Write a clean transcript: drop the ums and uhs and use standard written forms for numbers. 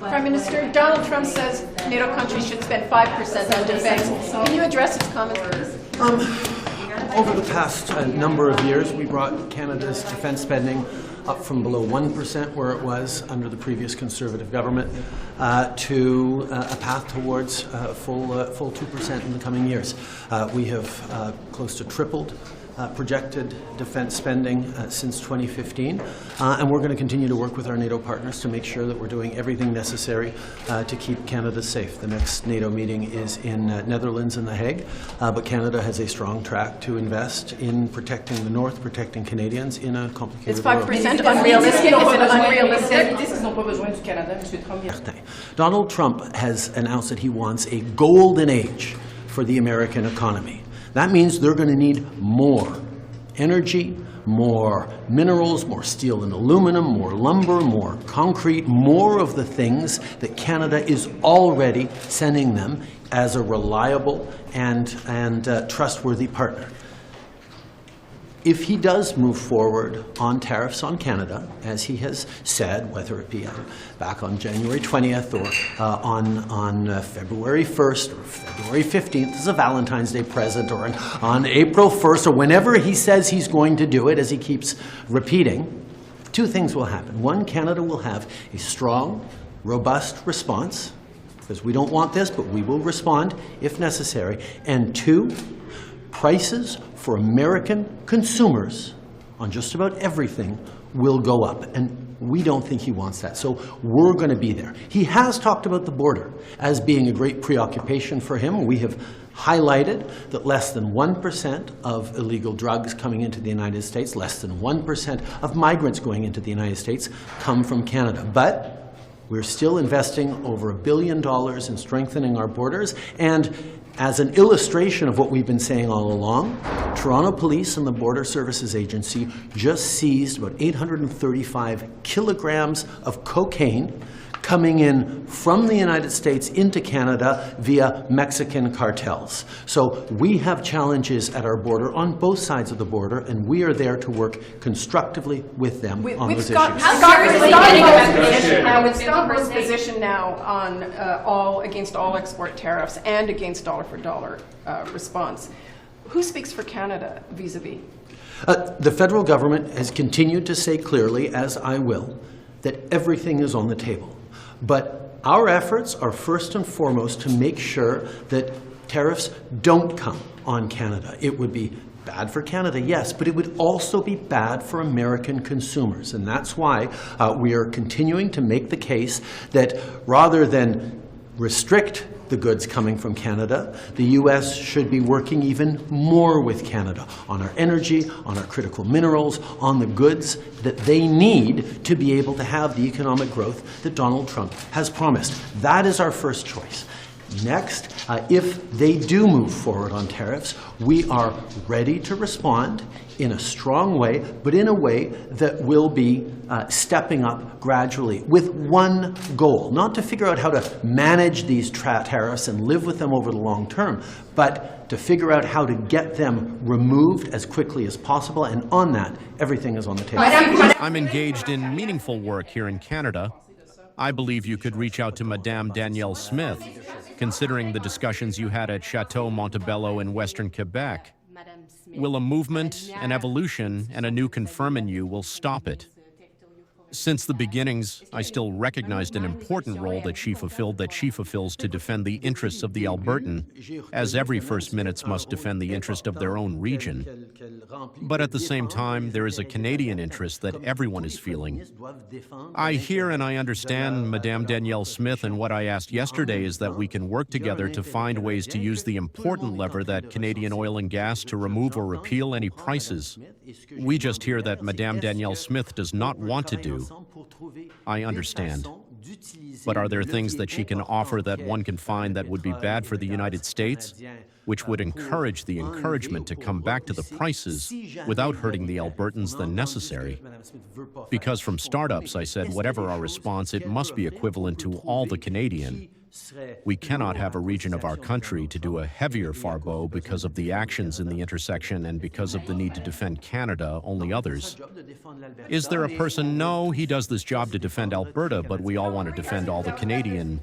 Prime Minister, Donald Trump says NATO countries should spend 5% on defense. Can you address his comments, please? Over the past number of years, we brought Canada's defense spending up from below 1%, where it was under the previous Conservative government, to a path towards full 2% in the coming years. We have close to tripled projected defense spending since 2015, and we're going to continue to work with our NATO partners to make sure that we're doing everything necessary to keep Canada safe. The next NATO meeting is in Netherlands in The Hague, but Canada has a strong track to invest in protecting the North, protecting Canadians in a complicated world. Is 5% unrealistic? Is it unrealistic? Donald Trump has announced that he wants a golden age for the American economy. That means they're going to need more energy, more minerals, more steel and aluminum, more lumber, more concrete, more of the things that Canada is already sending them as a reliable and trustworthy partner. If he does move forward on tariffs on Canada, as he has said, whether it be back on January 20th or on February 1st or February 15th as a Valentine's Day present, or on April 1st, or whenever he says he's going to do it, as he keeps repeating, two things will happen. One, Canada will have a strong, robust response, because we don't want this, but we will respond if necessary. And two, prices for American consumers on just about everything will go up. And we don't think he wants that. So we're going to be there. He has talked about the border as being a great preoccupation for him. We have highlighted that less than 1% of illegal drugs coming into the United States, less than 1% of migrants going into the United States come from Canada. But we're still investing over $1 billion in strengthening our borders. And as an illustration of what we've been saying all along, Toronto Police and the Border Services Agency just seized about 835 kilograms of cocaine coming in from the United States into Canada via Mexican cartels. So we have challenges at our border on both sides of the border, and we are there to work constructively with them on those issues. With Scott's position now on against all export tariffs and against dollar-for-dollar response, who speaks for Canada vis-a-vis? The federal government has continued to say clearly, as I will, that everything is on the table. But our efforts are first and foremost to make sure that tariffs don't come on Canada. It would be bad for Canada, yes, but it would also be bad for American consumers. And that's why we are continuing to make the case that rather than restrict the goods coming from Canada, the U.S. should be working even more with Canada on our energy, on our critical minerals, on the goods that they need to be able to have the economic growth that Donald Trump has promised. That is our first choice. Next, if they do move forward on tariffs, we are ready to respond in a strong way, but in a way that will be stepping up gradually with one goal, not to figure out how to manage these tariffs and live with them over the long term, but to figure out how to get them removed as quickly as possible, and on that, everything is on the table. I'm engaged in meaningful work here in Canada. I believe you could reach out to Madame Danielle Smith, considering the discussions you had at Chateau Montebello in Western Quebec. Will a movement, an evolution, and a new confirm in you will stop it? Since the beginnings, I still recognized an important role that she fulfills to defend the interests of the Albertan, as every First Minutes must defend the interest of their own region. But at the same time, there is a Canadian interest that everyone is feeling. I hear and I understand Madame Danielle Smith, and what I asked yesterday is that we can work together to find ways to use the important lever that Canadian oil and gas to remove or repeal any prices. We just hear that Madame Danielle Smith does not want to do. I understand. But are there things that she can offer that one can find that would be bad for the United States, which would encourage the encouragement to come back to the prices without hurting the Albertans than necessary? Because from startups, I said, whatever our response, it must be equivalent to all the Canadian, We cannot have a region of our country to do a heavier farbeau because of the actions in the intersection and because of the need to defend Canada, only others. Is there a person? No, he does this job to defend Alberta, but we all want to defend all the Canadian